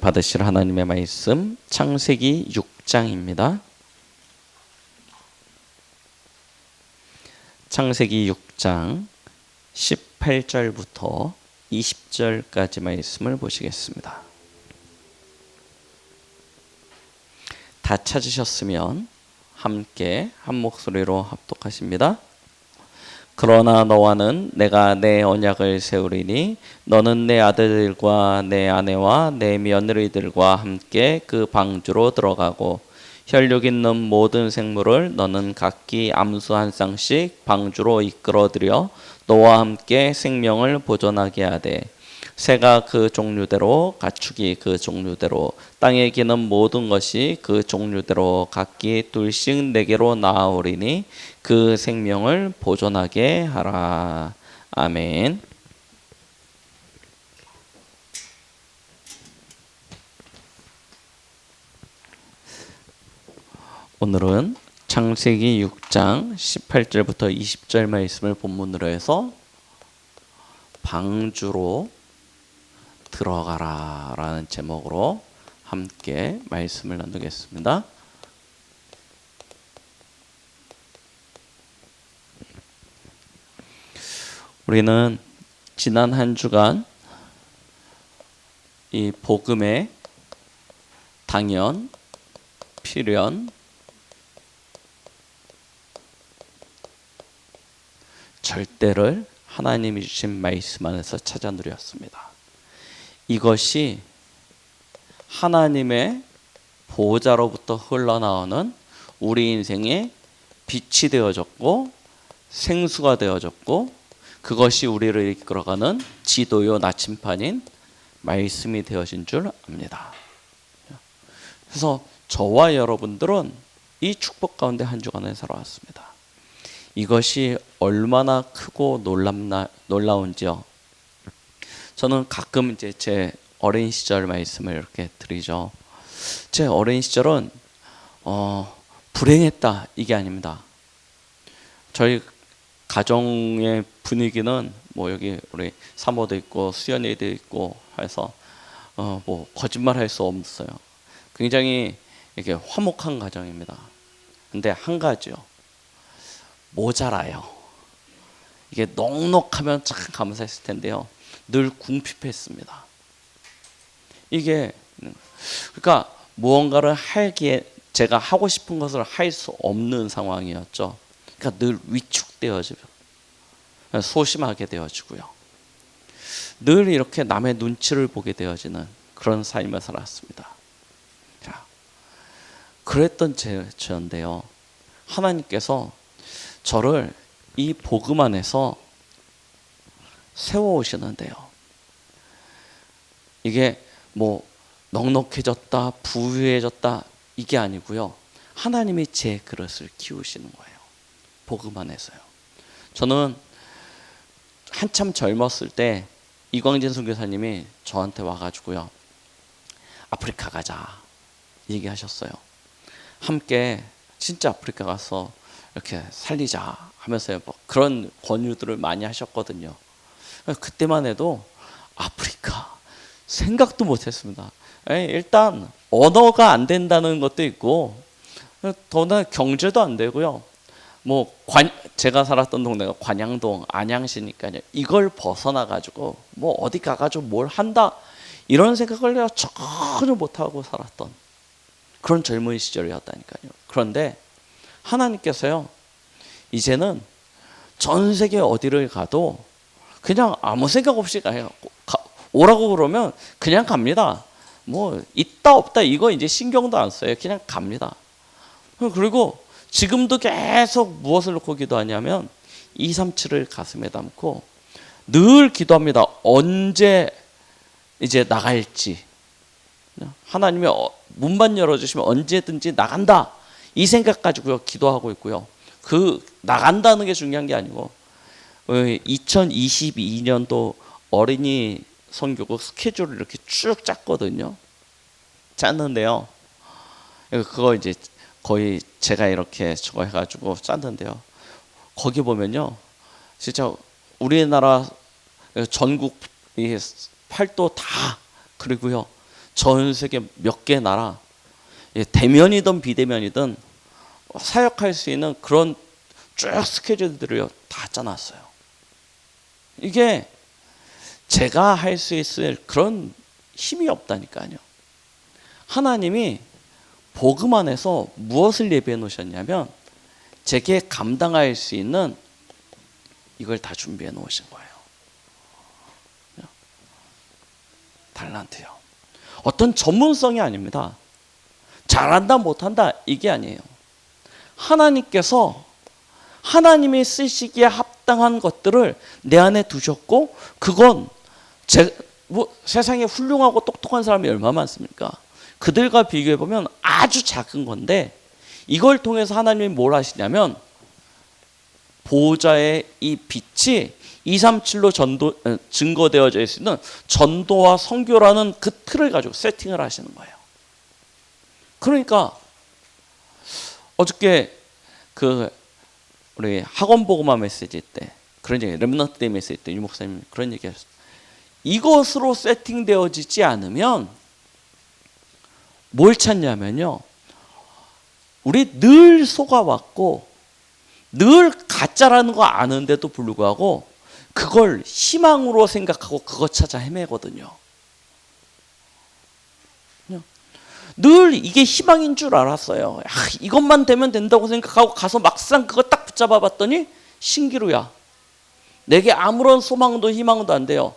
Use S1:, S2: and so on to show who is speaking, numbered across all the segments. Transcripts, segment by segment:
S1: 받으실 하나님의 말씀 창세기 6장입니다. 창세기 6장 18절부터 20절까지 말씀을 보시겠습니다. 다 찾으셨으면 함께 한 목소리로 합독하십니다. 그러나 너와는 내가 내 언약을 세우리니 너는 내 아들들과 내 아내와 내 며느리들과 함께 그 방주로 들어가고 혈육 있는 모든 생물을 너는 각기 암수 한 쌍씩 방주로 이끌어들여 너와 함께 생명을 보존하게 하되 새가 그 종류대로 가축이 그 종류대로 땅에 기는 모든 것이 그 종류대로 각기 둘씩 내게로 나아오리니 그 생명을 보존하게 하라. 아멘. 오늘은 창세기 6장 18절부터 20절 말씀을 본문으로 해서 방주로 들어가라 라는 제목으로 함께 말씀을 나누겠습니다. 우리는 지난 한 주간 이 복음의 당연, 필연, 절대를 하나님이 주신 말씀 안에서 찾아 누렸습니다. 이것이 하나님의 보호자로부터 흘러나오는 우리 인생의 빛이 되어졌고 생수가 되어졌고 그것이 우리를 이끌어가는 지도요 나침판인 말씀이 되어진 줄 압니다. 그래서 저와 여러분들은 이 축복 가운데 한 주간을 살아왔습니다. 이것이 얼마나 크고 놀라운지요. 저는 가끔 이제 제 어린 시절 말씀을 이렇게 드리죠. 제 어린 시절은 불행했다 이게 아닙니다. 저희 가정의 분위기는 뭐 여기 우리 사모도 있고 수연이도 있고 해서 뭐 거짓말할 수 없어요. 굉장히 이렇게 화목한 가정입니다. 근데 한 가지요. 모자라요. 이게 넉넉하면 참 감사했을 텐데요. 늘 궁핍했습니다. 이게 그러니까 무언가를 하기에 제가 하고 싶은 것을 할 수 없는 상황이었죠. 그러니까 늘 위축되어지고 소심하게 되어지고요. 늘 이렇게 남의 눈치를 보게 되어지는 그런 삶을 살았습니다. 자, 그랬던 저인데요. 하나님께서 저를 이 복음 안에서 세워오시는데요. 이게 뭐 넉넉해졌다, 부유해졌다 이게 아니고요. 하나님이 제 그릇을 키우시는 거예요. 복음 안에서요. 저는 한참 젊었을 때 이광진 선교사님이 저한테 와가지고요. 아프리카 가자 얘기하셨어요. 함께 진짜 아프리카 가서 이렇게 살리자 하면서요. 뭐 그런 권유들을 많이 하셨거든요. 그때만 해도 아프리카 생각도 못했습니다. 일단 언어가 안 된다는 것도 있고 더나 경제도 안 되고요. 뭐 제가 살았던 동네가 관양동 안양시니까요. 이걸 벗어나 가지고 뭐 어디 가가지고 뭘 한다 이런 생각을 내가 전혀 못하고 살았던 그런 젊은 시절이었다니까요. 그런데 하나님께서요. 이제는 전 세계 어디를 가도 그냥 아무 생각 없이 오라고 그러면 그냥 갑니다. 뭐 있다 없다 이거 이제 신경도 안 써요. 그냥 갑니다. 그리고 지금도 계속 무엇을 놓고 기도하냐면 237을 가슴에 담고 늘 기도합니다. 언제 이제 나갈지 하나님이 문만 열어주시면 언제든지 나간다 이 생각 가지고요 기도하고 있고요. 그 나간다는 게 중요한 게 아니고 2022년도 어린이 선교국 스케줄을 이렇게 쭉 짰거든요. 짰는데요. 그거 이제 거의 제가 이렇게 저거 해가지고 짰는데요. 거기 보면요, 진짜 우리나라 전국 팔도 다 그리고요 전 세계 몇 개 나라, 대면이든 비대면이든 사역할 수 있는 그런 쭉 스케줄들을 다 짜놨어요. 이게 제가 할 수 있을 그런 힘이 없다니까요. 하나님이 복음 안에서 무엇을 예비해 놓으셨냐면 제게 감당할 수 있는 이걸 다 준비해 놓으신 거예요. 달란트요. 어떤 전문성이 아닙니다. 잘한다 못한다 이게 아니에요. 하나님께서 하나님이 쓰시기에 합당한 것들을 내 안에 두셨고 그건 세상에 훌륭하고 똑똑한 사람이 얼마나 많습니까? 그들과 비교해 보면 아주 작은 건데 이걸 통해서 하나님이 뭘 하시냐면 보호자의 이 빛이 237로 증거되어져 있는 전도와 선교라는 그 틀을 가지고 세팅을 하시는 거예요. 그러니까 어저께 우리 학원 복음화 메시지 때 그런 얘기, 렘넌트 데이 메시지 때 유 목사님 그런 얘기 하셨어요. 이것으로 세팅되어지지 않으면 뭘 찾냐면요, 우리 늘 속아왔고 늘 가짜라는 거 아는데도 불구하고 그걸 희망으로 생각하고 그거 찾아 헤매거든요. 늘 이게 희망인 줄 알았어요. 이것만 되면 된다고 생각하고 가서 막상 그거 딱 붙잡아 봤더니 신기루야. 내게 아무런 소망도 희망도 안 돼요.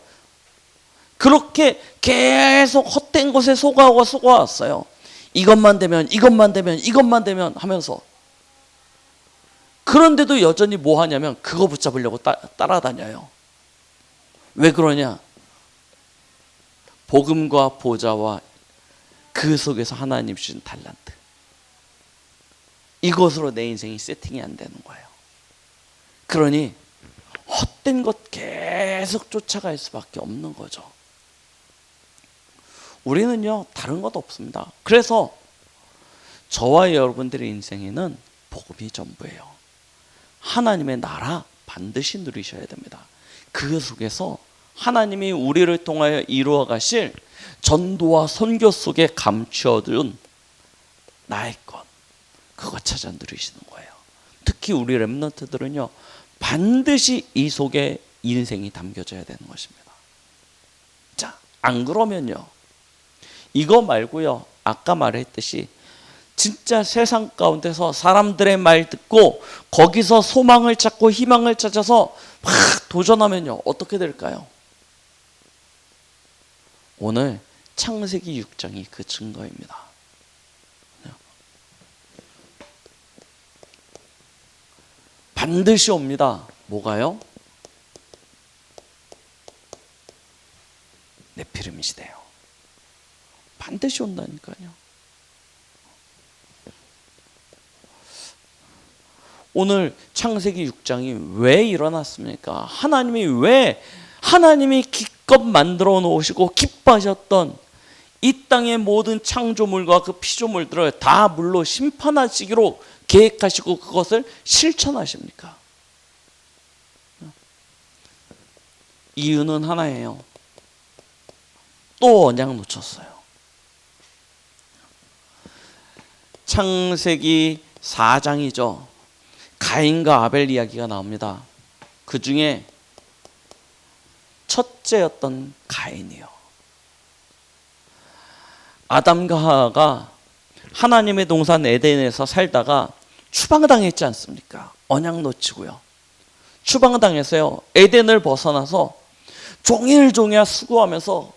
S1: 그렇게 계속 헛된 것에 속아왔어요. 이것만 되면 하면서. 그런데도 여전히 뭐 하냐면 그거 붙잡으려고 따라다녀요. 왜 그러냐? 복음과 보좌와 그 속에서 하나님 주신 달란트, 이것으로 내 인생이 세팅이 안 되는 거예요. 그러니 헛된 것 계속 쫓아갈 수밖에 없는 거죠. 우리는요 다른 것 없습니다. 그래서 저와 여러분들의 인생에는 복음이 전부예요. 하나님의 나라 반드시 누리셔야 됩니다. 그 속에서 하나님이 우리를 통하여 이루어 가실 전도와 선교 속에 감추어둔 나의 것, 그거 찾아 누리시는 거예요. 특히 우리 렘넌트들은요 반드시 이 속에 인생이 담겨져야 되는 것입니다. 자, 안 그러면요, 이거 말고요, 아까 말했듯이 진짜 세상 가운데서 사람들의 말 듣고 거기서 소망을 찾고 희망을 찾아서 막 도전하면요 어떻게 될까요? 오늘 창세기 6장이 그 증거입니다. 반드시 옵니다. 뭐가요? 네피림 시대요. 반드시 온다니까요. 오늘 창세기 6장이 왜 일어났습니까? 하나님이 기껏 만들어 놓으시고 기뻐하셨던 이 땅의 모든 창조물과 그 피조물들을 다 물로 심판하시기로 계획하시고 그것을 실천하십니까? 이유는 하나예요. 또 언약 놓쳤어요. 창세기 4장이죠. 가인과 아벨 이야기가 나옵니다. 그 중에 첫째였던 가인이요. 아담과 하와가 하나님의 동산 에덴에서 살다가 추방당했지 않습니까? 언약 놓치고요. 추방당해서요 에덴을 벗어나서 종일 수고하면서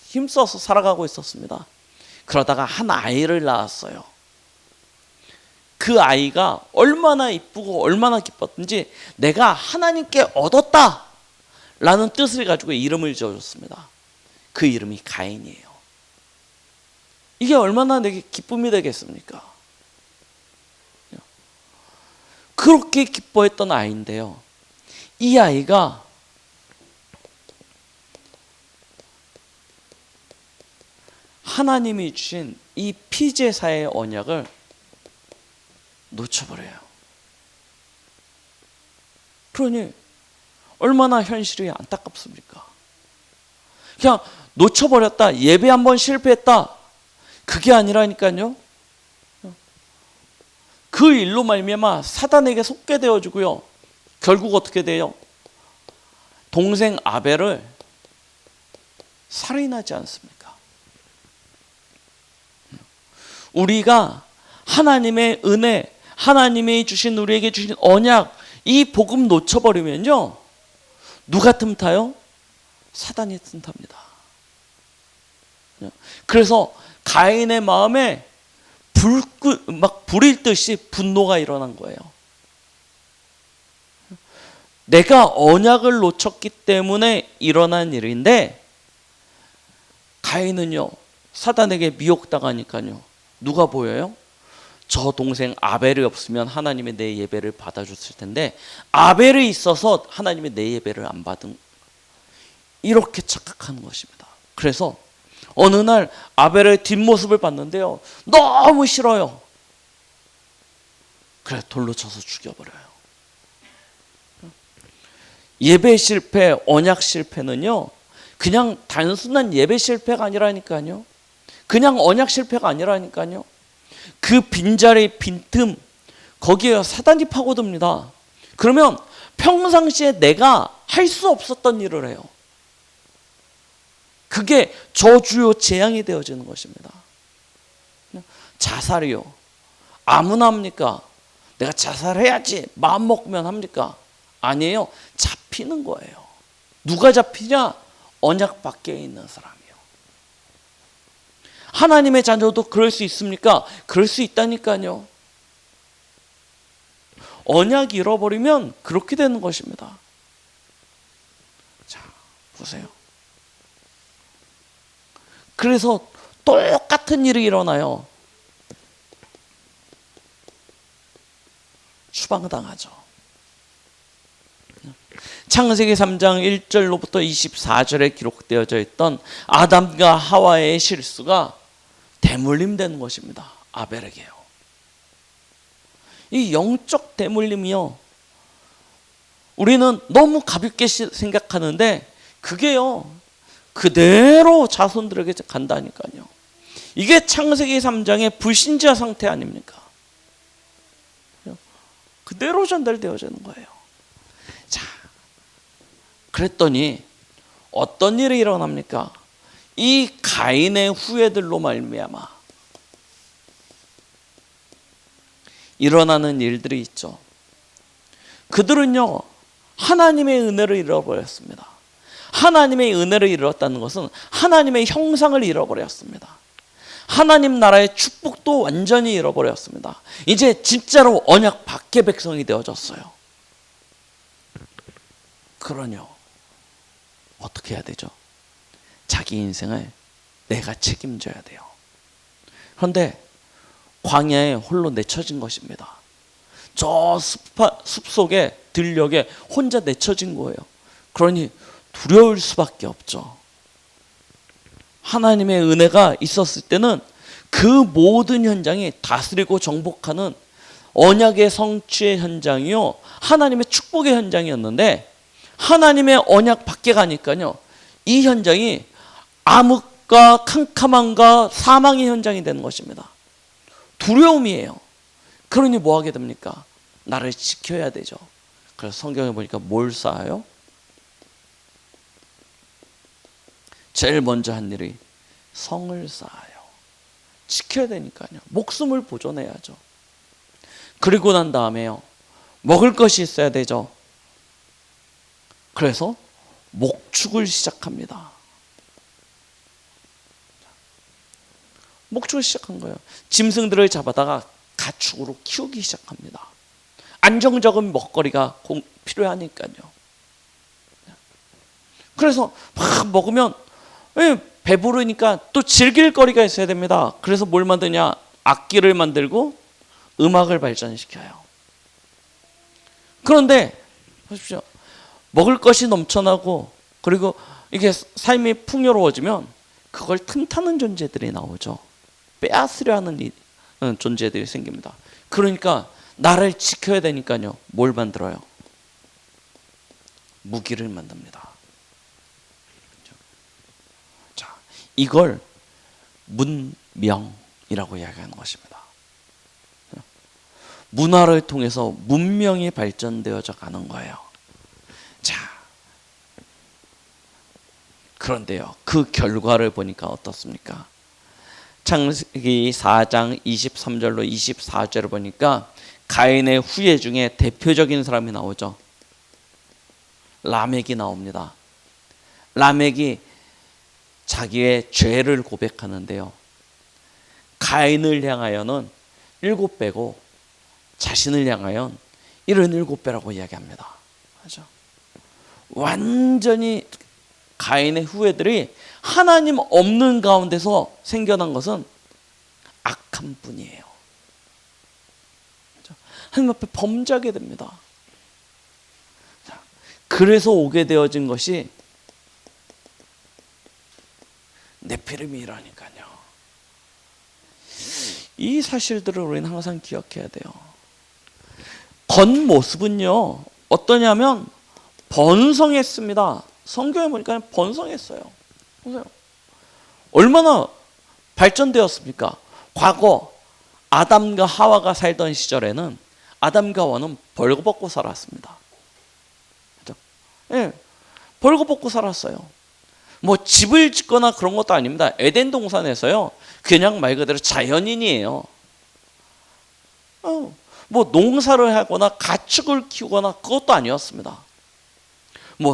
S1: 힘써서 살아가고 있었습니다. 그러다가 한 아이를 낳았어요. 그 아이가 얼마나 이쁘고 얼마나 기뻤든지 내가 하나님께 얻었다 라는 뜻을 가지고 이름을 지어줬습니다. 그 이름이 가인이에요. 이게 얼마나 내게 기쁨이 되겠습니까? 그렇게 기뻐했던 아이인데요, 이 아이가 하나님이 주신 이 피제사의 언약을 놓쳐버려요. 그러니 얼마나 현실이 안타깝습니까? 그냥 놓쳐버렸다, 예배 한번 실패했다, 그게 아니라니까요. 그 일로 말미암아 사단에게 속게 되어지고요. 결국 어떻게 돼요? 동생 아벨을 살인하지 않습니까? 우리가 하나님의 은혜, 하나님이 주신, 우리에게 주신 언약, 이 복음 놓쳐버리면요, 누가 틈타요? 사단이 틈탑니다. 그래서 가인의 마음에 막 불일 듯이 분노가 일어난 거예요. 내가 언약을 놓쳤기 때문에 일어난 일인데, 가인은요, 사단에게 미혹당하니까요, 누가 보여요? 저 동생 아벨이 없으면 하나님이 내 예배를 받아줬을 텐데, 아벨이 있어서 하나님이 내 예배를 안 받은, 이렇게 착각하는 것입니다. 그래서 어느 날 아벨의 뒷모습을 봤는데요, 너무 싫어요. 그래 돌로 쳐서 죽여버려요. 예배 실패, 언약 실패는요, 그냥 단순한 예배 실패가 아니라니까요. 그냥 언약 실패가 아니라니까요. 그 빈자리, 빈틈, 거기에 사단이 파고듭니다. 그러면 평상시에 내가 할 수 없었던 일을 해요. 그게 저주요 재앙이 되어지는 것입니다. 자살이요, 아무나 합니까? 내가 자살해야지 마음 먹으면 합니까? 아니에요. 잡히는 거예요. 누가 잡히냐? 언약 밖에 있는 사람이요. 하나님의 자녀도 그럴 수 있습니까? 그럴 수 있다니까요. 언약 잃어버리면 그렇게 되는 것입니다. 자, 보세요. 그래서 똑같은 일이 일어나요. 추방당하죠. 창세기 3장 1절로부터 24절에 기록되어져 있던 아담과 하와의 실수가 대물림되는 것입니다. 아벨에게요. 이 영적 대물림이요, 우리는 너무 가볍게 생각하는데 그게요, 그대로 자손들에게 간다니까요. 이게 창세기 3장의 불신자 상태 아닙니까? 그대로 전달되어지는 거예요. 자, 그랬더니 어떤 일이 일어납니까? 이 가인의 후예들로 말미암아 일어나는 일들이 있죠. 그들은요, 하나님의 은혜를 잃어버렸습니다. 하나님의 은혜를 잃었다는 것은 하나님의 형상을 잃어버렸습니다. 하나님 나라의 축복도 완전히 잃어버렸습니다. 이제 진짜로 언약 밖의 백성이 되어졌어요. 그러뇨, 어떻게 해야 되죠? 자기 인생을 내가 책임져야 돼요. 그런데 광야에 홀로 내쳐진 것입니다. 저 숲속에 들녘에 혼자 내쳐진 거예요. 그러니 두려울 수밖에 없죠. 하나님의 은혜가 있었을 때는 그 모든 현장이 다스리고 정복하는 언약의 성취의 현장이요, 하나님의 축복의 현장이었는데, 하나님의 언약 밖에 가니까요, 이 현장이 암흑과 캄캄함과 사망의 현장이 되는 것입니다. 두려움이에요. 그러니 뭐 하게 됩니까? 나를 지켜야 되죠. 그래서 성경에 보니까 뭘 쌓아요? 제일 먼저 한 일이 성을 쌓아요. 지켜야 되니까요. 목숨을 보존해야죠. 그리고 난 다음에요, 먹을 것이 있어야 되죠. 그래서 목축을 시작합니다. 목축을 시작한 거예요. 짐승들을 잡아다가 가축으로 키우기 시작합니다. 안정적인 먹거리가 필요하니까요. 그래서 막 먹으면 배부르니까 또 즐길 거리가 있어야 됩니다. 그래서 뭘 만드냐? 악기를 만들고 음악을 발전시켜요. 그런데 보십시오. 먹을 것이 넘쳐나고 그리고 이게 삶이 풍요로워지면 그걸 틈타는 존재들이 나오죠. 빼앗으려 하는 존재들이 생깁니다. 그러니까 나를 지켜야 되니까요, 뭘 만들어요? 무기를 만듭니다. 이걸 문명이라고 이야기하는 것입니다. 문화를 통해서 문명이 발전되어져 가는 거예요. 자, 그런데요, 그 결과를 보니까 어떻습니까? 창세기 4장 23절로 24절을 보니까 가인의 후예 중에 대표적인 사람이 나오죠. 라멕이 나옵니다. 라멕이 자기의 죄를 고백하는데요, 가인을 향하여는 7배고 자신을 향하여는 77배라고 이야기합니다. 그렇죠? 완전히 가인의 후예들이 하나님 없는 가운데서 생겨난 것은 악한 뿐이에요. 그렇죠? 하나님 앞에 범죄하게 됩니다. 그래서 오게 되어진 것이 네피림이라니까요. 이 사실들을 우리는 항상 기억해야 돼요. 겉모습은요 어떠냐면 번성했습니다. 성경에 보니까 번성했어요. 보세요. 얼마나 발전되었습니까? 과거 아담과 하와가 살던 시절에는 아담과 하와는 벌거벗고 살았습니다. 그렇죠? 예, 벌거벗고 살았어요. 뭐 집을 짓거나 그런 것도 아닙니다. 에덴 동산에서요 그냥 말 그대로 자연인이에요. 뭐 농사를 하거나 가축을 키우거나 그것도 아니었습니다. 뭐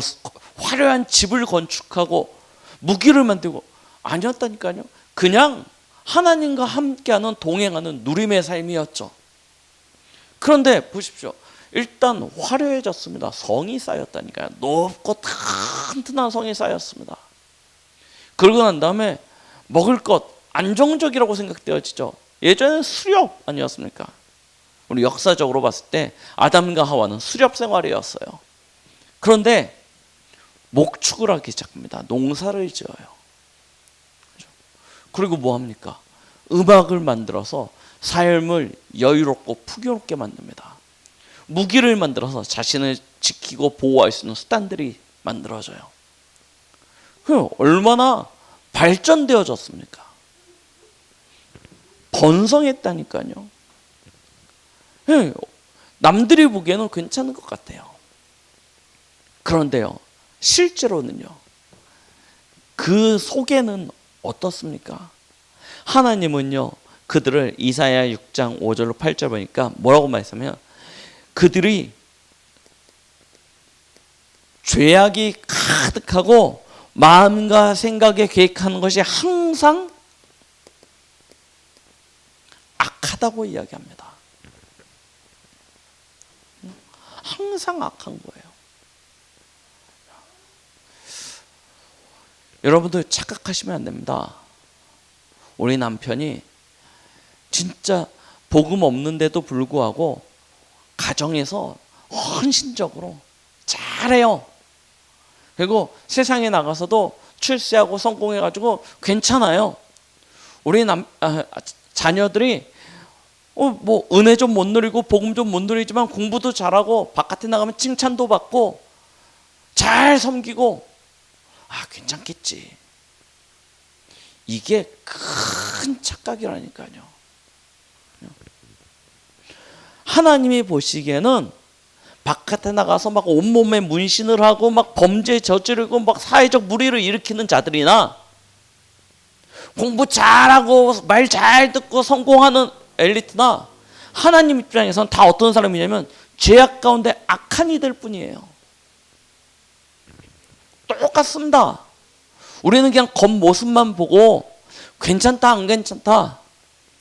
S1: 화려한 집을 건축하고 무기를 만들고 아니었다니까요. 그냥 하나님과 함께하는 동행하는 누림의 삶이었죠. 그런데 보십시오. 일단 화려해졌습니다. 성이 쌓였다니까요. 높고 튼튼한 성이 쌓였습니다. 그러고 난 다음에 먹을 것 안정적이라고 생각되어지죠. 예전에는 수렵 아니었습니까? 우리 역사적으로 봤을 때 아담과 하와는 수렵 생활이었어요. 그런데 목축을 하기 시작합니다. 농사를 지어요. 그리고 뭐 합니까? 음악을 만들어서 삶을 여유롭고 풍요롭게 만듭니다. 무기를 만들어서 자신을 지키고 보호할 수 있는 수단들이 만들어져요. 얼마나 발전되어졌습니까? 번성했다니까요. 남들이 보기에는 괜찮은 것 같아요. 그런데요, 실제로는요, 그 속에는 어떻습니까? 하나님은요, 그들을 이사야 6장 5절로 8절 보니까 뭐라고 말씀하면 그들이 죄악이 가득하고 마음과 생각에 계획하는 것이 항상 악하다고 이야기합니다. 항상 악한 거예요. 여러분들 착각하시면 안 됩니다. 우리 남편이 진짜 복음 없는데도 불구하고 가정에서 헌신적으로 잘해요. 그리고 세상에 나가서도 출세하고 성공해가지고 괜찮아요. 우리 자녀들이 뭐 은혜 좀 못 누리고 복음 좀 못 누리지만 공부도 잘하고 바깥에 나가면 칭찬도 받고 잘 섬기고 괜찮겠지. 이게 큰 착각이라니까요. 하나님이 보시기에는 바깥에 나가서 막 온몸에 문신을 하고 막 범죄 저지르고 막 사회적 무리를 일으키는 자들이나 공부 잘하고 말 잘 듣고 성공하는 엘리트나 하나님 입장에서는 다 어떤 사람이냐면 죄악 가운데 악한 이들 뿐이에요. 똑같습니다. 우리는 그냥 겉모습만 보고 괜찮다 안 괜찮다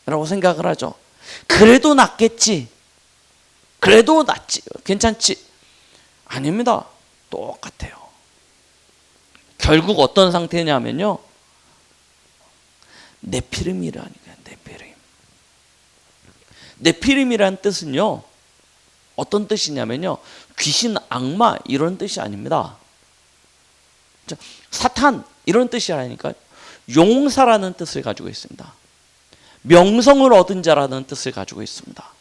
S1: 라고 생각을 하죠. 그래도 낫겠지, 그래도 낫지, 괜찮지. 아닙니다. 똑같아요. 결국 어떤 상태냐면요, 네피림이라니까요. 네피림이라는 뜻은요 어떤 뜻이냐면요 귀신, 악마 이런 뜻이 아닙니다. 사탄 이런 뜻이 아니니까 용사라는 뜻을 가지고 있습니다. 명성을 얻은 자라는 뜻을 가지고 있습니다.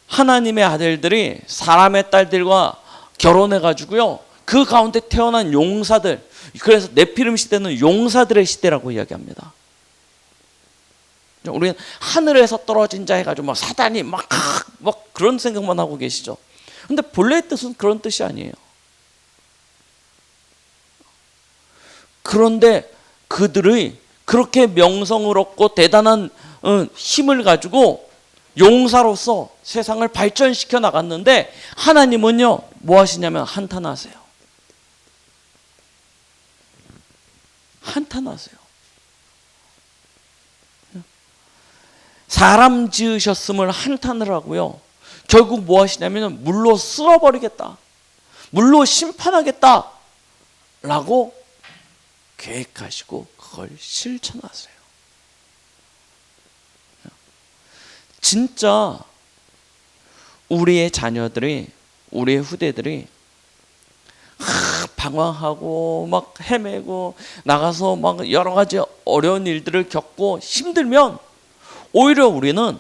S1: 하나님의 아들들이 사람의 딸들과 결혼해 가지고요 그 가운데 태어난 용사들, 그래서 네피림 시대는 용사들의 시대라고 이야기합니다. 우리는 하늘에서 떨어진 자 해가지고 막 사단이 막 그런 생각만 하고 계시죠. 근데 본래의 뜻은 그런 뜻이 아니에요. 그런데 그들의 그렇게 명성을 얻고 대단한 힘을 가지고 용사로서 세상을 발전시켜 나갔는데, 하나님은요 뭐 하시냐면 한탄하세요. 한탄하세요. 사람 지으셨음을 한탄을 하고요, 결국 뭐 하시냐면 물로 쓸어버리겠다, 물로 심판하겠다 라고 계획하시고 그걸 실천하세요. 진짜 우리의 자녀들이, 우리의 후대들이 방황하고 막 헤매고 나가서 막 여러 가지 어려운 일들을 겪고 힘들면 오히려 우리는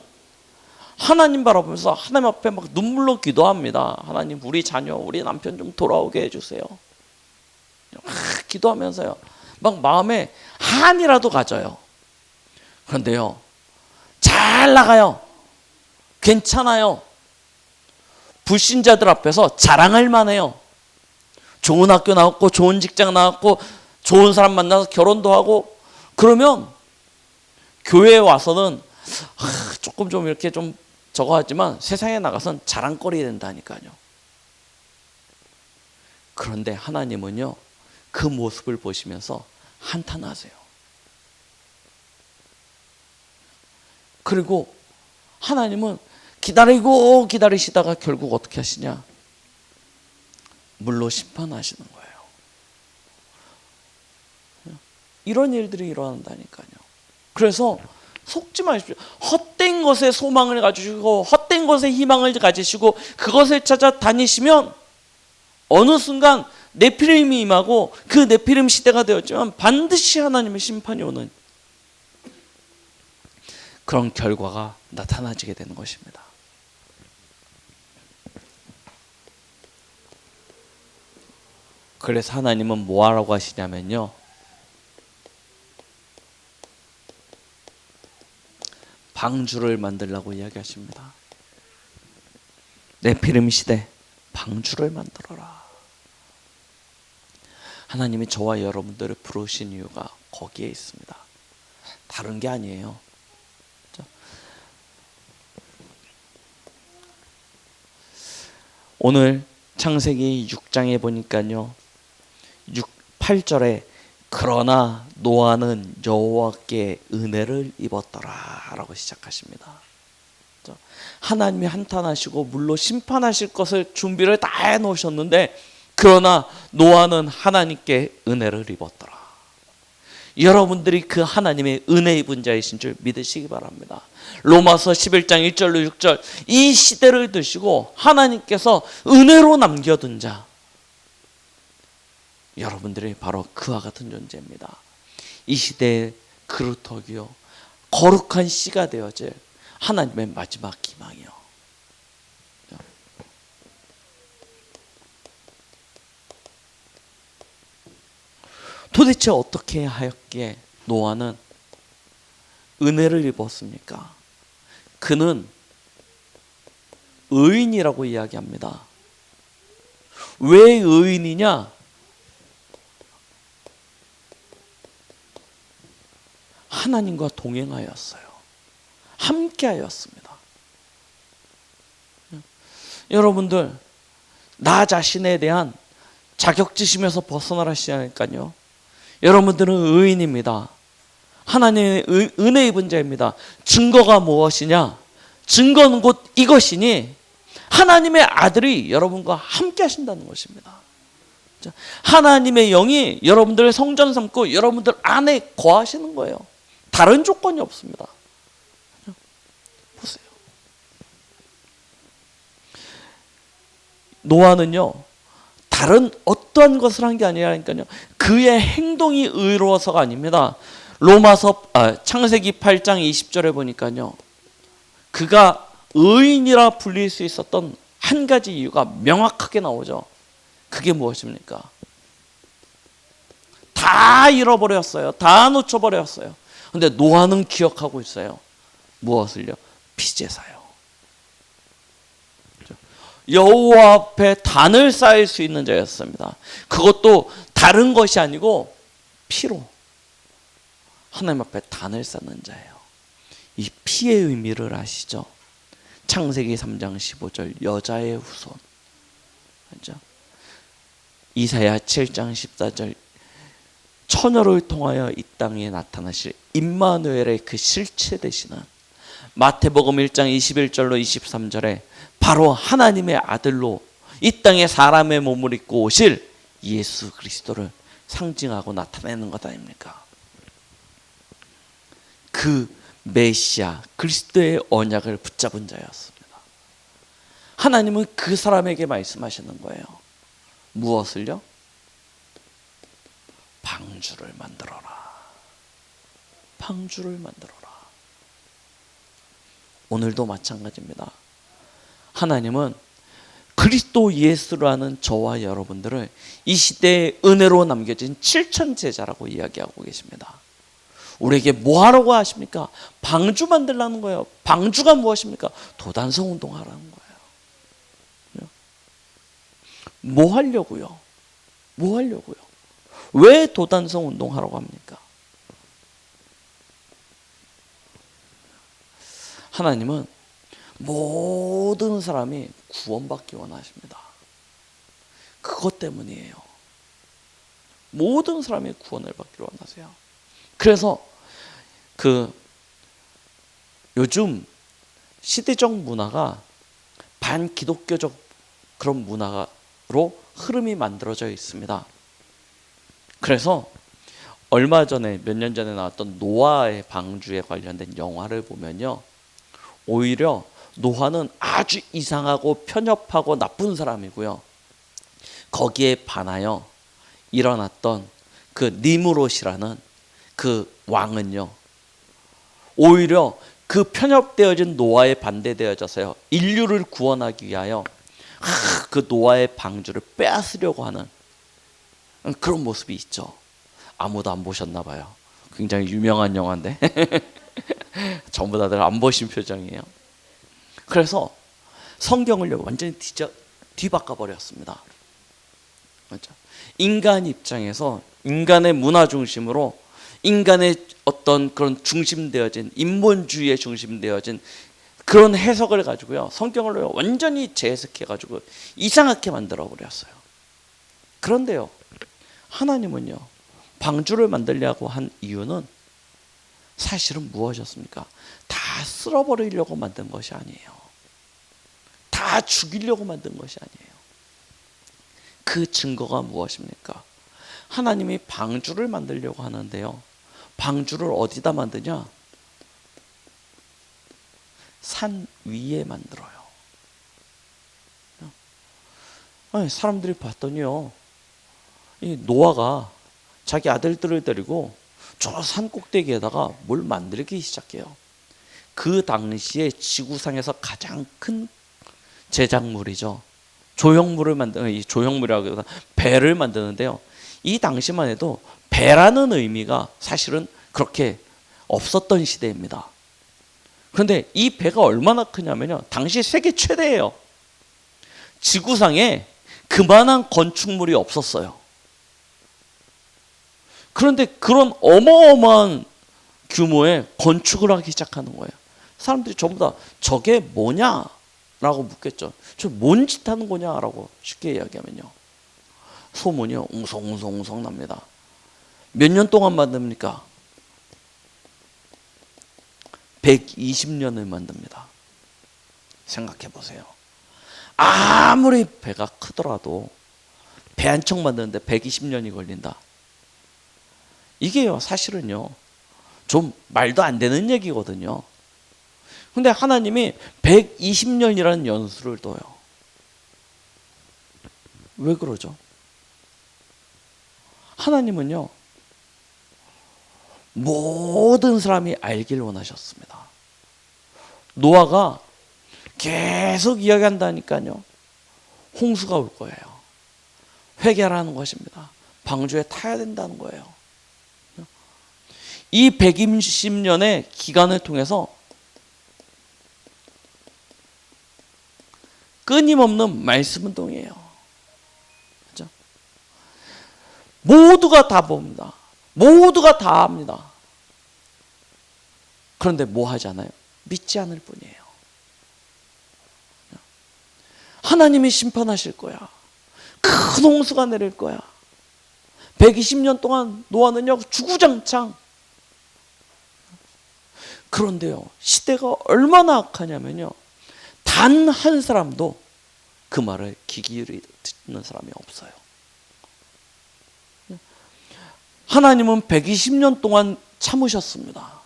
S1: 하나님 바라보면서 하나님 앞에 막 눈물로 기도합니다. 하나님, 우리 자녀, 우리 남편 좀 돌아오게 해주세요. 기도하면서요 막 마음에 한이라도 가져요. 그런데요, 잘 나가요. 괜찮아요. 불신자들 앞에서 자랑할 만해요. 좋은 학교 나왔고 좋은 직장 나왔고 좋은 사람 만나서 결혼도 하고, 그러면 교회에 와서는 조금 좀 이렇게 좀 저거 하지만 세상에 나가선 자랑거리 된다니까요. 그런데 하나님은요 그 모습을 보시면서 한탄하세요. 그리고 하나님은 기다리고 기다리시다가 결국 어떻게 하시냐, 물로 심판하시는 거예요. 이런 일들이 일어난다니까요. 그래서 속지 마십시오. 헛된 것에 소망을 가지시고 헛된 것에 희망을 가지시고 그것을 찾아 다니시면 어느 순간 네피림이 임하고, 그 네피림 시대가 되었지만 반드시 하나님의 심판이 오는 그런 결과가 나타나지게 되는 것입니다. 그래서 하나님은 뭐 하라고 하시냐면요, 방주를 만들라고 이야기하십니다. 네피림 시대 방주를 만들어라. 하나님이 저와 여러분들을 부르신 이유가 거기에 있습니다. 다른 게 아니에요. 오늘 창세기 6장에 보니까요 8절에 그러나 노아는 여호와께 은혜를 입었더라 라고 시작하십니다. 하나님이 한탄하시고 물로 심판하실 것을 준비를 다 해놓으셨는데, 그러나 노아는 하나님께 은혜를 입었더라. 여러분들이 그 하나님의 은혜 입은 자이신 줄 믿으시기 바랍니다. 로마서 11장 1절로 6절, 이 시대를 드시고 하나님께서 은혜로 남겨둔 자, 여러분들이 바로 그와 같은 존재입니다. 이 시대의 그루터기요 거룩한 씨가 되어질 하나님의 마지막 희망이요. 도대체 어떻게 하였기에 노아는 은혜를 입었습니까? 그는 의인이라고 이야기합니다. 왜 의인이냐? 하나님과 동행하였어요. 함께하였습니다. 여러분들, 나 자신에 대한 자격지심에서 벗어나시라니까요. 여러분들은 의인입니다. 하나님의 은혜 입은 자입니다. 증거가 무엇이냐? 증거는 곧 이것이니 하나님의 아들이 여러분과 함께 하신다는 것입니다. 하나님의 영이 여러분들의 성전 삼고 여러분들 안에 거하시는 거예요. 다른 조건이 없습니다. 보세요. 노아는요 다른 어떠한 것을 한 게 아니라니까요, 그의 행동이 의로워서가 아닙니다. 창세기 8장 20절에 보니까요, 그가 의인이라 불릴 수 있었던 한 가지 이유가 명확하게 나오죠. 그게 무엇입니까? 다 잃어버렸어요. 다 놓쳐버렸어요. 근데 노아는 기억하고 있어요. 무엇을요? 피제사요. 여호와 앞에 단을 쌓을 수 있는 자였습니다. 그것도 다른 것이 아니고 피로 하나님 앞에 단을 쌓는 자예요. 이 피의 의미를 아시죠? 창세기 3장 15절 여자의 후손, 그렇죠? 이사야 7장 14절 처녀를 통하여 이 땅에 나타나실 임마누엘의 그 실체 되시는, 마태복음 1장 21절로 23절에 바로 하나님의 아들로 이 땅에 사람의 몸을 입고 오실 예수 그리스도를 상징하고 나타내는 것 아닙니까? 그 메시아 그리스도의 언약을 붙잡은 자였습니다. 하나님은 그 사람에게 말씀하시는 거예요. 무엇을요? 방주를 만들어라. 방주를 만들어라. 오늘도 마찬가지입니다. 하나님은 그리스도 예수라는 저와 여러분들을 이 시대의 은혜로 남겨진 7천 제자라고 이야기하고 계십니다. 우리에게 뭐 하라고 하십니까? 방주 만들라는 거예요. 방주가 무엇입니까? 도단성 운동하라는 거예요. 뭐 하려고요? 뭐 하려고요? 왜 도단성 운동하라고 합니까? 하나님은 모든 사람이 구원받기 원하십니다. 그것 때문이에요. 모든 사람이 구원을 받기를 원하세요. 그래서 요즘 시대적 문화가 반기독교적 그런 문화로 흐름이 만들어져 있습니다. 그래서 얼마 전에 몇 년 전에 나왔던 노아의 방주에 관련된 영화를 보면요, 오히려 노아는 아주 이상하고 편협하고 나쁜 사람이고요, 거기에 반하여 일어났던 그 니무롯이라는 그 왕은요, 오히려 그 편협되어진 노아에 반대되어져서요, 인류를 구원하기 위하여 그 노아의 방주를 빼앗으려고 하는 그런 모습이 있죠. 아무도 안 보셨나 봐요. 굉장히 유명한 영화인데 전부 다들 안 보신 표정이에요. 그래서 성경을 완전히 뒤바꿔 버렸습니다. 그렇죠? 인간 입장에서 인간의 문화 중심으로 인간의 어떤 그런 중심되어진 인본주의에 중심되어진 그런 해석을 가지고요, 성경을 완전히 재해석해 가지고 이상하게 만들어 버렸어요. 그런데요, 하나님은요, 방주를 만들려고 한 이유는 사실은 무엇이었습니까? 다 쓸어버리려고 만든 것이 아니에요. 다 죽이려고 만든 것이 아니에요. 그 증거가 무엇입니까? 하나님이 방주를 만들려고 하는데요, 방주를 어디다 만드냐? 산 위에 만들어요. 아니, 사람들이 봤더니요, 이 노아가 자기 아들들을 데리고 저 산 꼭대기에다가 뭘 만들기 시작해요. 그 당시에 지구상에서 가장 큰 제작물이죠. 조형물을 만드는, 이 조형물이라고 해서 배를 만드는데요, 이 당시만 해도 배라는 의미가 사실은 그렇게 없었던 시대입니다. 그런데 이 배가 얼마나 크냐면요, 당시 세계 최대예요. 지구상에 그만한 건축물이 없었어요. 그런데 그런 어마어마한 규모의 건축을 하기 시작하는 거예요. 사람들이 전부 다 저게 뭐냐라고 묻겠죠. 저 뭔 짓 하는 거냐라고 쉽게 이야기하면요, 소문이요 웅성웅성 납니다. 몇 년 동안 만듭니까? 120년을 만듭니다. 생각해 보세요. 아무리 배가 크더라도 배 한 척 만드는데 120년이 걸린다. 이게요, 사실은요, 좀 말도 안 되는 얘기거든요. 근데 하나님이 120년이라는 연수를 둬요. 왜 그러죠? 하나님은요, 모든 사람이 알기를 원하셨습니다. 노아가 계속 이야기한다니까요, 홍수가 올 거예요. 회개하라는 것입니다. 방주에 타야 된다는 거예요. 이 120년의 기간을 통해서 끊임없는 말씀 운동이에요. 그렇죠? 모두가 다 봅니다. 모두가 다 합니다. 그런데 뭐 하잖아요? 믿지 않을 뿐이에요. 하나님이 심판하실 거야. 큰 홍수가 내릴 거야. 120년 동안 노아는요 주구장창. 그런데요 시대가 얼마나 악하냐면요 단 한 사람도 그 말을 귀 기울여 듣는 사람이 없어요. 하나님은 120년 동안 참으셨습니다.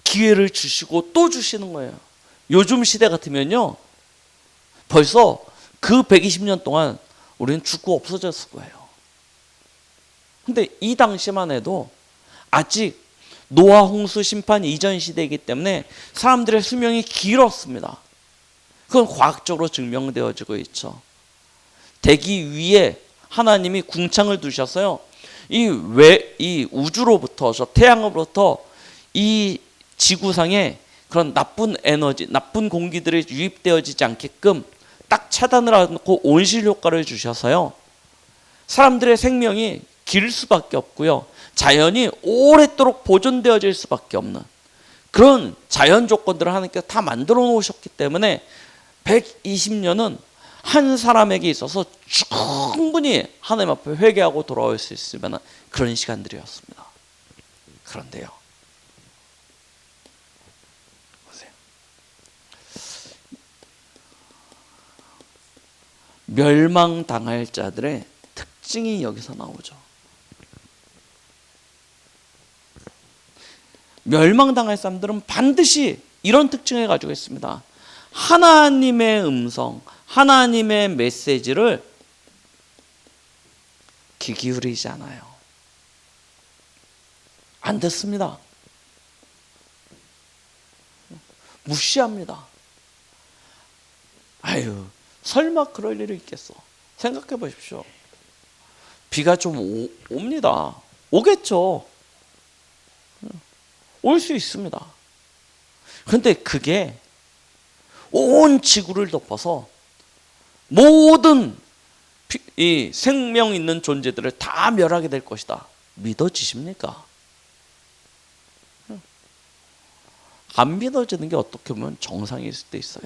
S1: 기회를 주시고 또 주시는 거예요. 요즘 시대 같으면요 벌써 그 120년 동안 우리는 죽고 없어졌을 거예요. 근데 이 당시만 해도 아직 노아 홍수 심판 이전 시대이기 때문에 사람들의 수명이 길었습니다. 그건 과학적으로 증명되어지고 있죠. 대기 위에 하나님이 궁창을 두셨어요. 이 우주로부터 저 태양으로부터 이 지구상에 그런 나쁜 에너지, 나쁜 공기들이 유입되어지지 않게끔 딱 차단을 하고 온실 효과를 주셔서요. 사람들의 생명이 길 수밖에 없고요. 자연이 오랫도록 보존되어질 수밖에 없는 그런 자연 조건들을 하나님께서 다 만들어 놓으셨기 때문에 120년은 한 사람에게 있어서 충분히 하나님 앞에 회개하고 돌아올 수 있을 만한 그런 시간들이었습니다. 그런데요. 보세요. 멸망당할 자들의 특징이 여기서 나오죠. 멸망당할 사람들은 반드시 이런 특징을 가지고 있습니다. 하나님의 음성, 하나님의 메시지를 귀 기울이지 않아요. 안 듣습니다. 무시합니다. 아유, 설마 그럴 일이 있겠어. 생각해 보십시오. 비가 좀 옵니다. 오겠죠. 올 수 있습니다. 그런데 그게 온 지구를 덮어서 모든 이 생명 있는 존재들을 다 멸하게 될 것이다. 믿어지십니까? 안 믿어지는 게 어떻게 보면 정상일 수도 있어요.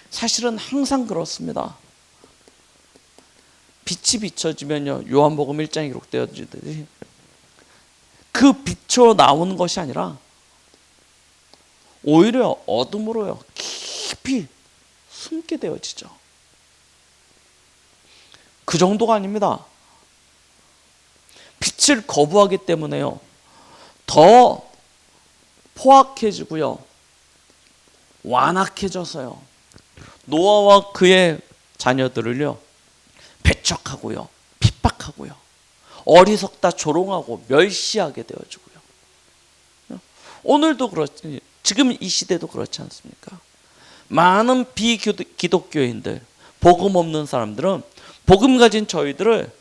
S1: 사실은 항상 그렇습니다. 빛이 비춰지면요, 요한복음 1장에 기록되어지듯이 그 빛으로 나오는 것이 아니라 오히려 어둠으로요 깊이 숨게 되어지죠. 그 정도가 아닙니다. 빛을 거부하기 때문에요 더 포악해지고요 완악해져서요 노아와 그의 자녀들을요 배척하고요 핍박하고요 어리석다 조롱하고 멸시하게 되어지고요. 오늘도 그렇지, 지금 이 시대도 그렇지 않습니까? 많은 비기독교인들, 복음 없는 사람들은 복음 가진 저희들을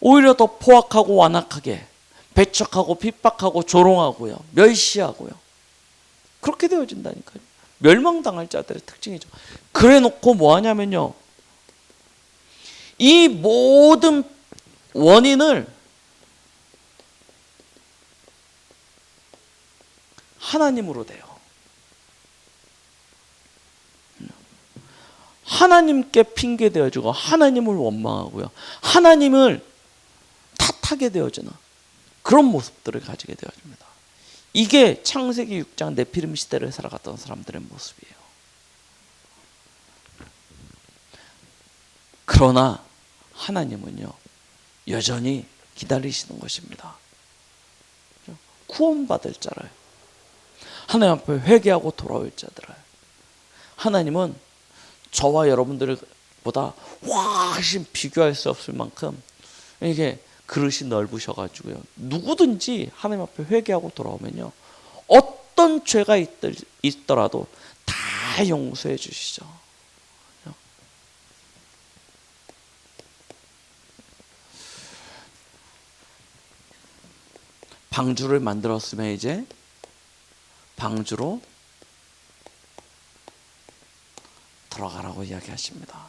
S1: 오히려 더 포악하고 완악하게 배척하고 핍박하고 조롱하고요 멸시하고요 그렇게 되어진다니까요. 멸망당할 자들의 특징이죠. 그래 놓고 뭐 하냐면요 이 모든 원인을 하나님으로 대요. 하나님께 핑계대어주고 하나님을 원망하고요 하나님을 탓하게 되어지는 그런 모습들을 가지게 되어집니다. 이게 창세기 6장 네피림 시대를 살아갔던 사람들의 모습이에요. 그러나 하나님은요 여전히 기다리시는 것입니다. 구원받을 자를, 하나님 앞에 회개하고 돌아올 자들을 하나님은 저와 여러분들보다 훨씬 비교할 수 없을 만큼 이게 그릇이 넓으셔가지고요 누구든지 하나님 앞에 회개하고 돌아오면요 어떤 죄가 있더라도 다 다 용서해 주시죠. 방주를 만들었으면 이제 방주로 들어가라고 이야기하십니다.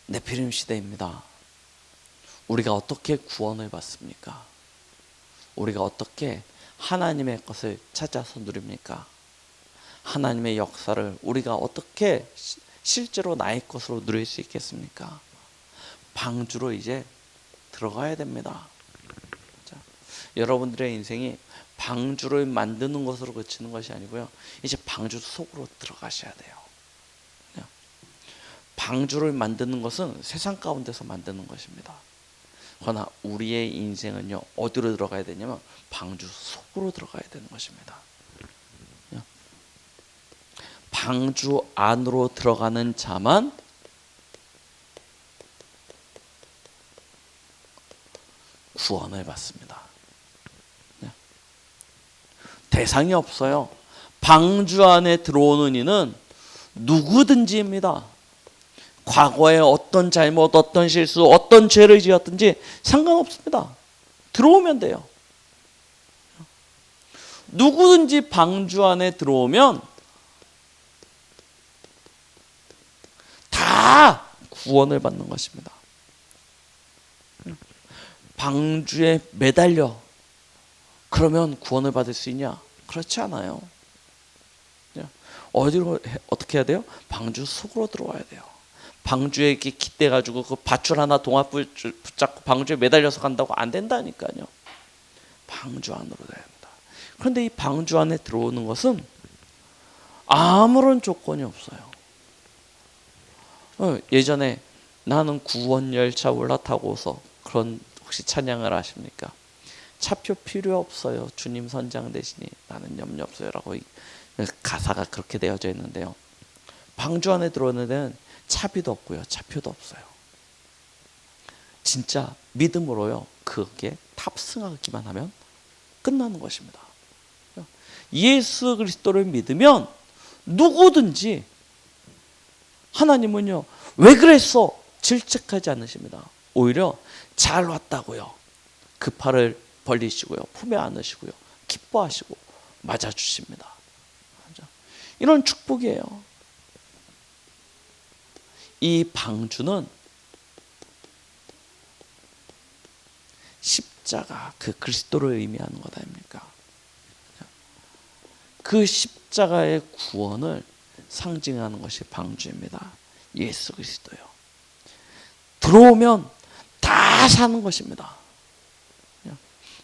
S1: 네피림 시대입니다. 우리가 어떻게 구원을 받습니까? 우리가 어떻게 하나님의 것을 찾아서 누립니까? 하나님의 역사를 우리가 어떻게 실제로 나의 것으로 누릴 수 있겠습니까? 방주로 이제 들어가야 됩니다. 자, 여러분들의 인생이 방주를 만드는 것으로 그치는 것이 아니고요, 이제 방주 속으로 들어가셔야 돼요. 방주를 만드는 것은 세상 가운데서 만드는 것입니다. 그러나 우리의 인생은요, 어디로 들어가야 되냐면 방주 속으로 들어가야 되는 것입니다. 방주 안으로 들어가는 자만 구원을 받습니다. 대상이 없어요. 방주 안에 들어오는 이는 누구든지입니다. 과거에 어떤 잘못, 어떤 실수, 어떤 죄를 지었든지 상관없습니다. 들어오면 돼요. 누구든지 방주 안에 들어오면 다 구원을 받는 것입니다. 방주에 매달려 그러면 구원을 받을 수 있냐? 그렇지 않아요. 어디로 어떻게 해야 돼요? 방주 속으로 들어와야 돼요. 방주에 이렇게 깃대가지고 그 밧줄 하나 동아불 붙잡고 방주에 매달려서 간다고 안 된다니까요. 방주 안으로 됩니다. 그런데 이 방주 안에 들어오는 것은 아무런 조건이 없어요. 예전에 나는 구원 열차 올라타고서 그런 혹시 찬양을 아십니까? 차표 필요 없어요. 주님 선장 되시니 나는 염려 없어요라고 가사가 그렇게 되어져 있는데요. 방주 안에 들어오는 데는 차비도 없고요, 차표도 없어요. 진짜 믿음으로요, 그게 탑승하기만 하면 끝나는 것입니다. 예수 그리스도를 믿으면 누구든지, 하나님은요 왜 그랬어? 질책하지 않으십니다. 오히려 잘 왔다고요, 그 팔을 벌리시고요, 품에 안으시고요, 기뻐하시고 맞아주십니다. 이런 축복이에요. 이 방주는 십자가, 그 그리스도를 의미하는 것 아닙니까? 그 십자가의 구원을 상징하는 것이 방주입니다. 예수 그리스도요. 들어오면 다 사는 것입니다.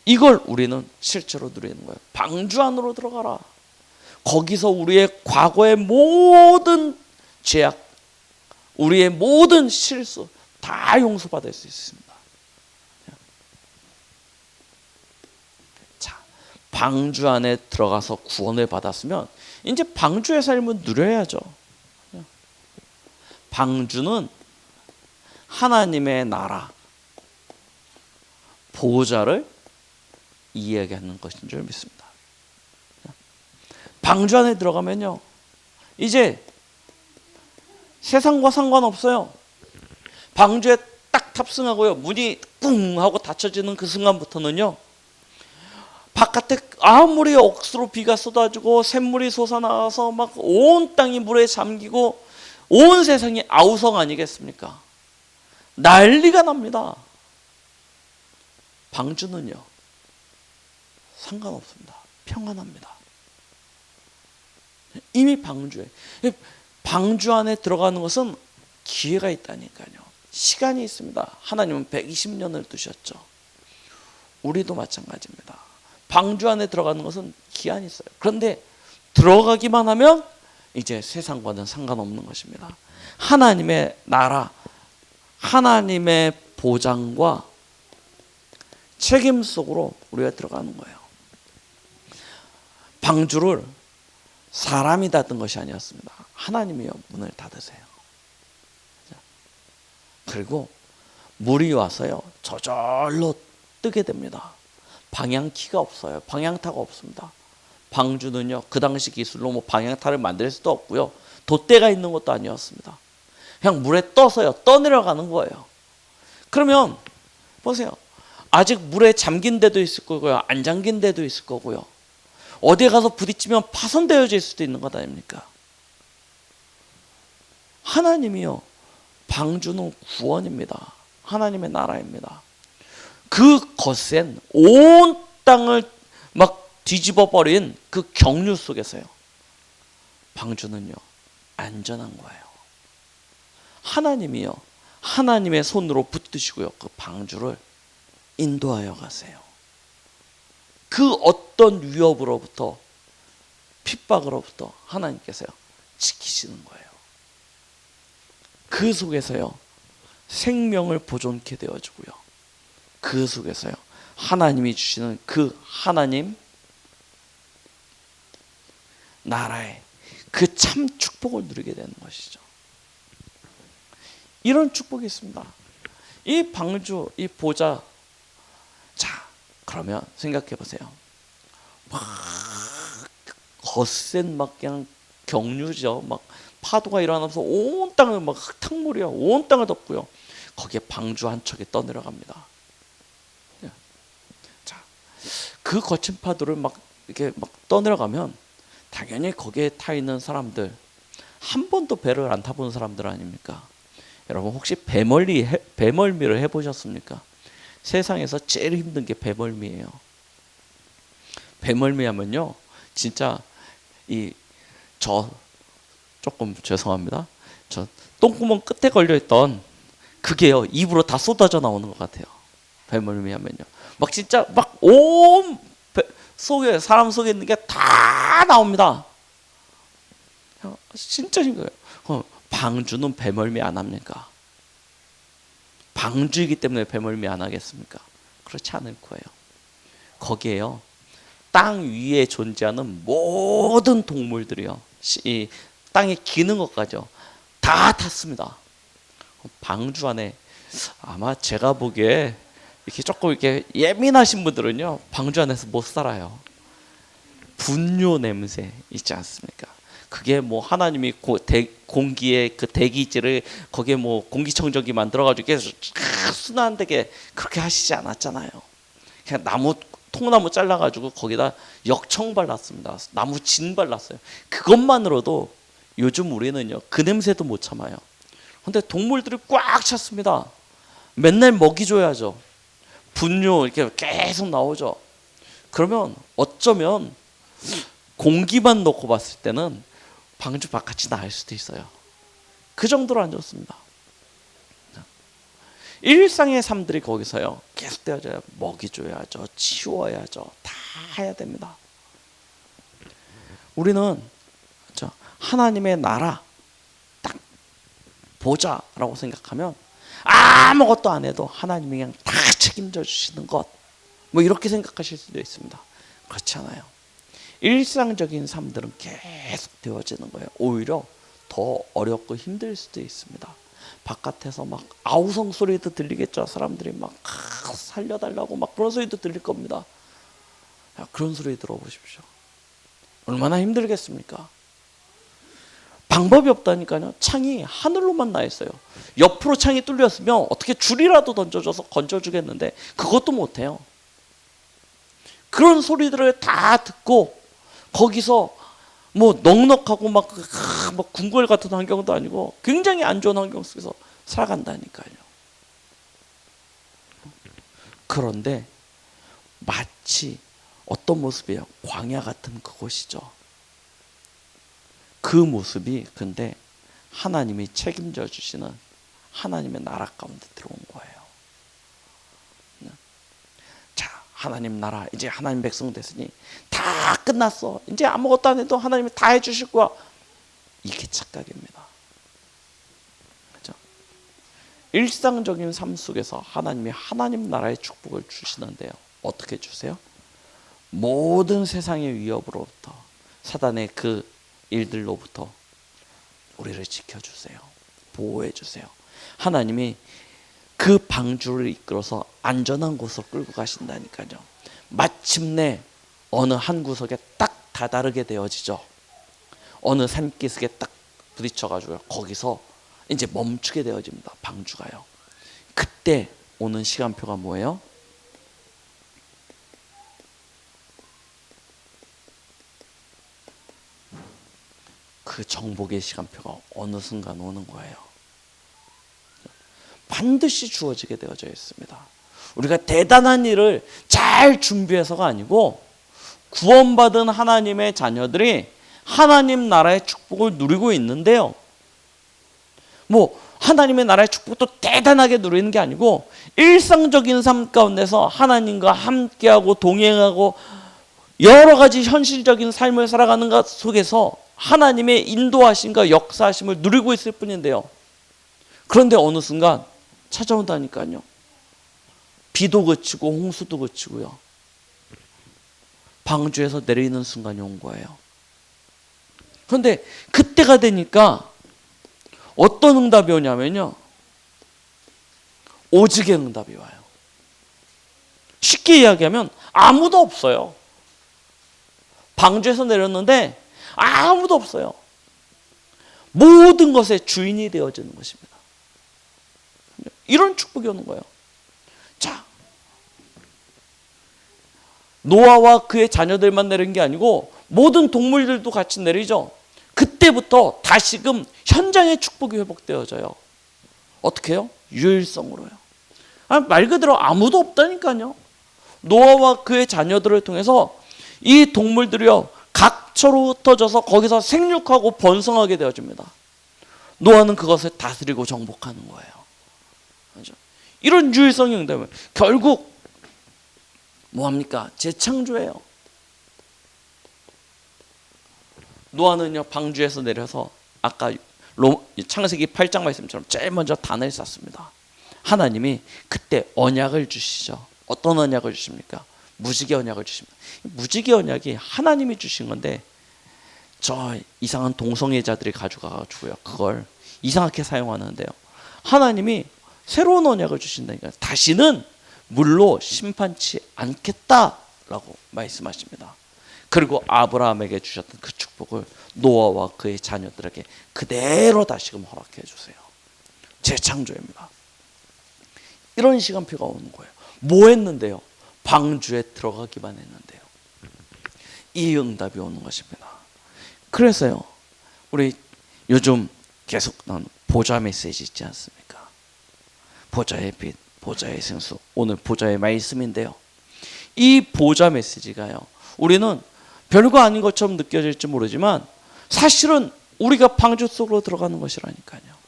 S1: 이걸 우리는 실제로 누리는 거예요. 방주 안으로 들어가라. 거기서 우리의 과거의 모든 죄악, 우리의 모든 실수 다 용서받을 수 있습니다. 자, 방주 안에 들어가서 구원을 받았으면 이제 방주의 삶을 누려야죠. 방주는 하나님의 나라, 보호자를 이야기하는 것인 줄 믿습니다. 방주 안에 들어가면요, 이제 세상과 상관없어요. 방주에 딱 탑승하고요, 문이 뿡 하고 닫혀지는 그 순간부터는요, 바깥에 아무리 억수로 비가 쏟아지고 샘물이 솟아나와서 막 온 땅이 물에 잠기고 온 세상이 아우성 아니겠습니까? 난리가 납니다. 방주는요 상관없습니다. 평안합니다. 이미 방주 안에 들어가는 것은 기회가 있다니까요. 시간이 있습니다. 하나님은 120년을 두셨죠. 우리도 마찬가지입니다. 방주 안에 들어가는 것은 기한이 있어요. 그런데 들어가기만 하면 이제 세상과는 상관없는 것입니다. 하나님의 나라, 하나님의 보장과 책임 속으로 우리가 들어가는 거예요. 방주를 사람이 닫은 것이 아니었습니다. 하나님이요 문을 닫으세요. 그리고 물이 와서요 저절로 뜨게 됩니다. 방향키가 없어요. 방향타가 없습니다. 방주는요, 그 당시 기술로 뭐 방향타를 만들 수도 없고요, 돛대가 있는 것도 아니었습니다. 그냥 물에 떠서요, 떠내려가는 거예요. 그러면 보세요, 아직 물에 잠긴 데도 있을 거고요, 안 잠긴 데도 있을 거고요, 어디에 가서 부딪히면 파손되어질 수도 있는 것 아닙니까? 하나님이요, 방주는 구원입니다. 하나님의 나라입니다. 그 거센 온 땅을 막 뒤집어 버린 그 경류 속에서요, 방주는요, 안전한 거예요. 하나님이요, 하나님의 손으로 붙드시고요, 그 방주를 인도하여 가세요. 그 어떤 위협으로부터, 핍박으로부터 하나님께서요, 지키시는 거예요. 그 속에서요, 생명을 보존케 되어주고요, 그 속에서요, 하나님이 주시는 그 하나님 나라의 그 참 축복을 누리게 되는 것이죠. 이런 축복이 있습니다. 이 방주, 이 보좌. 자, 그러면 생각해 보세요. 막 거센 막 그냥 경류죠. 막 파도가 일어나면서 온 땅을 막 흙탕물이요, 온 땅을 덮고요, 거기에 방주 한 척이 떠내려갑니다. 자, 그 거친 파도를 막 이렇게 막 떠내려가면 당연히 거기에 타 있는 사람들, 한 번도 배를 안 타본 사람들 아닙니까? 여러분 혹시 배멀미를 해보셨습니까? 세상에서 제일 힘든 게 배멀미예요. 배멀미 하면요, 진짜 저 조금 죄송합니다, 저 똥구멍 끝에 걸려있던 그게요, 입으로 다 쏟아져 나오는 것 같아요. 배멀미 하면요, 막 진짜 막 온 속에, 사람 속에 있는 게 다 나옵니다. 진짜 힘들어요. 방주는 배멀미 안 합니까? 방주이기 때문에 배멀미 안 하겠습니까? 그렇지 않을 거예요. 거기에요, 땅 위에 존재하는 모든 동물들이요, 이 땅에 기는 것까지요, 다 탔습니다. 방주 안에 아마 제가 보기에 이렇게 조금 이렇게 예민하신 분들은요, 방주 안에서 못 살아요. 분뇨 냄새 있지 않습니까? 그게 뭐 하나님이 공기의 그 대기질을 거기에 뭐 공기청정기 만들어가지고 계속 순환되게 그렇게 하시지 않았잖아요. 그냥 통나무 잘라가지고 거기다 역청 발랐습니다. 나무 진 발랐어요. 그것만으로도 요즘 우리는요, 그 냄새도 못 참아요. 근데 동물들이 꽉 찼습니다. 맨날 먹이 줘야죠. 분뇨 이렇게 계속 나오죠. 그러면 어쩌면 공기만 놓고 봤을 때는 방주 바깥이 나을 수도 있어요. 그 정도로 안 좋습니다. 일상의 삶들이 거기서요, 계속 되어져요. 먹이 줘야죠, 치워야죠, 다 해야 됩니다. 우리는 하나님의 나라 딱 보자라고 생각하면 아무것도 안 해도 하나님이 그냥 다 책임져 주시는 것, 뭐 이렇게 생각하실 수도 있습니다. 그렇지 않아요. 일상적인 삶들은 계속 되어지는 거예요. 오히려 더 어렵고 힘들 수도 있습니다. 바깥에서 막 아우성 소리도 들리겠죠. 사람들이 막 살려달라고 막 그런 소리도 들릴 겁니다. 그런 소리 들어보십시오. 얼마나 힘들겠습니까? 방법이 없다니까요. 창이 하늘로만 나 있어요. 옆으로 창이 뚫렸으면 어떻게 줄이라도 던져줘서 건져주겠는데 그것도 못해요. 그런 소리들을 다 듣고 거기서 뭐 넉넉하고 막 궁궐 같은 환경도 아니고 굉장히 안 좋은 환경 속에서 살아간다니까요. 그런데 마치 어떤 모습이에요? 광야 같은 그곳이죠. 그 모습이 근데 하나님이 책임져 주시는 하나님의 나라 가운데 들어온 거예요. 자, 하나님 나라, 이제 하나님 백성 됐으니 다 끝났어. 이제 아무것도 안 해도 하나님이 다 해주실 거야. 이게 착각입니다. 그렇죠? 일상적인 삶 속에서 하나님이 하나님 나라의 축복을 주시는데요. 어떻게 주세요? 모든 세상의 위협으로부터, 사단의 그 일들로부터 우리를 지켜주세요. 보호해주세요. 하나님이 그 방주를 이끌어서 안전한 곳으로 끌고 가신다니까요. 마침내 어느 한 구석에 딱 다다르게 되어지죠. 어느 산기슭에 딱 부딪혀가지고 거기서 이제 멈추게 되어집니다. 방주가요. 그때 오는 시간표가 뭐예요? 그 정복의 시간표가 어느 순간 오는 거예요. 반드시 주어지게 되어져 있습니다. 우리가 대단한 일을 잘 준비해서가 아니고 구원받은 하나님의 자녀들이 하나님 나라의 축복을 누리고 있는데요. 뭐 하나님의 나라의 축복도 대단하게 누리는 게 아니고 일상적인 삶 가운데서 하나님과 함께하고 동행하고 여러 가지 현실적인 삶을 살아가는 것 속에서 하나님의 인도하심과 역사하심을 누리고 있을 뿐인데요. 그런데 어느 순간 찾아온다니까요. 비도 그치고 홍수도 그치고요. 방주에서 내리는 순간이 온 거예요. 그런데 그때가 되니까 어떤 응답이 오냐면요. 오직의 응답이 와요. 쉽게 이야기하면 아무도 없어요. 방주에서 내렸는데 아무도 없어요. 모든 것의 주인이 되어지는 것입니다. 이런 축복이 오는 거예요. 자, 노아와 그의 자녀들만 내린 게 아니고 모든 동물들도 같이 내리죠. 그때부터 다시금 현장의 축복이 회복되어져요. 어떻게 해요? 유일성으로요. 말 그대로 아무도 없다니까요. 노아와 그의 자녀들을 통해서 이 동물들이요 각처로 흩어져서 거기서 생육하고 번성하게 되어집니다. 노아는 그것을 다스리고 정복하는 거예요. 그렇죠? 이런 유일성이 응답이에요. 결국 뭐합니까? 재창조예요. 노아는요 방주에서 내려서 아까 창세기 8장 말씀처럼 제일 먼저 단을 쌓습니다. 하나님이 그때 언약을 주시죠. 어떤 언약을 주십니까? 무지개 언약을 주십니다. 무지개 언약이 하나님이 주신 건데 저 이상한 동성애자들이 가져가가지고요 그걸 이상하게 사용하는데요. 하나님이 새로운 언약을 주신다니까 다시는 물로 심판치 않겠다라고 말씀하십니다. 그리고 아브라함에게 주셨던 그 축복을 노아와 그의 자녀들에게 그대로 다시금 허락해 주세요. 재창조입니다. 이런 시간표가 오는 거예요. 뭐 했는데요? 방주에 들어가기만 했는데요. 이 응답이 오는 것입니다. 그래서요 우리 요즘 계속 나오는 보좌 메시지 있지 않습니까? 보좌의 빛, 보좌의 생수, 오늘 보좌의 말씀인데요. 이 보좌 메시지가요 우리는 별거 아닌 것처럼 느껴질지 모르지만 사실은 우리가 방주 속으로 들어가는 것이라니까요.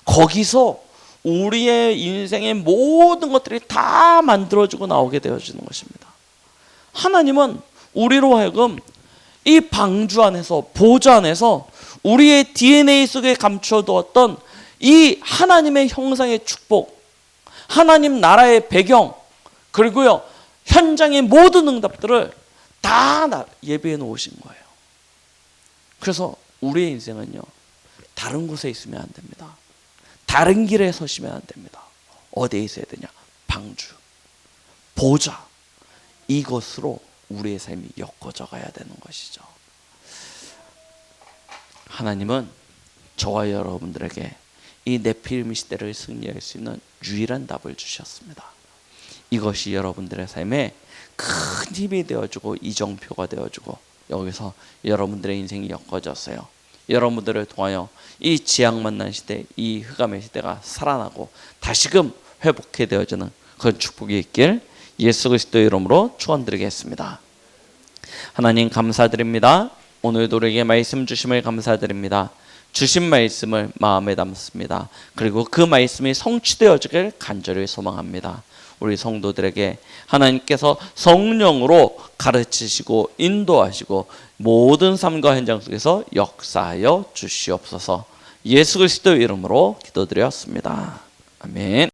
S1: 거기서 우리의 인생의 모든 것들이 다 만들어지고 나오게 되어지는 것입니다. 하나님은 우리로 하여금 이 방주 안에서 보좌 안에서 우리의 DNA 속에 감춰두었던 이 하나님의 형상의 축복, 하나님 나라의 배경, 그리고요 현장의 모든 응답들을 다 예비해 놓으신 거예요. 그래서 우리의 인생은요 다른 곳에 있으면 안 됩니다. 다른 길에 서시면 안 됩니다. 어디에 있어야 되냐? 방주, 보좌, 이것으로 우리의 삶이 엮어져 가야 되는 것이죠. 하나님은 저와 여러분들에게 이 네피림 시대를 승리할 수 있는 유일한 답을 주셨습니다. 이것이 여러분들의 삶에 큰 힘이 되어주고 이정표가 되어주고 여기서 여러분들의 인생이 엮어졌어요. 여러분들을 통하여 이 지향 만난 시대, 이 흑암의 시대가 살아나고 다시금 회복해 되어지는 그런 축복이 있길 예수 그리스도의 이름으로 축원드리겠습니다. 하나님 감사드립니다. 오늘도 우리에게 말씀 주심을 감사드립니다. 주신 말씀을 마음에 담습니다. 그리고 그 말씀이 성취되어지길 간절히 소망합니다. 우리 성도들에게 하나님께서 성령으로 가르치시고 인도하시고 모든 삶과 현장 속에서 역사하여 주시옵소서. 예수 그리스도의 이름으로 기도드렸습니다. 아멘.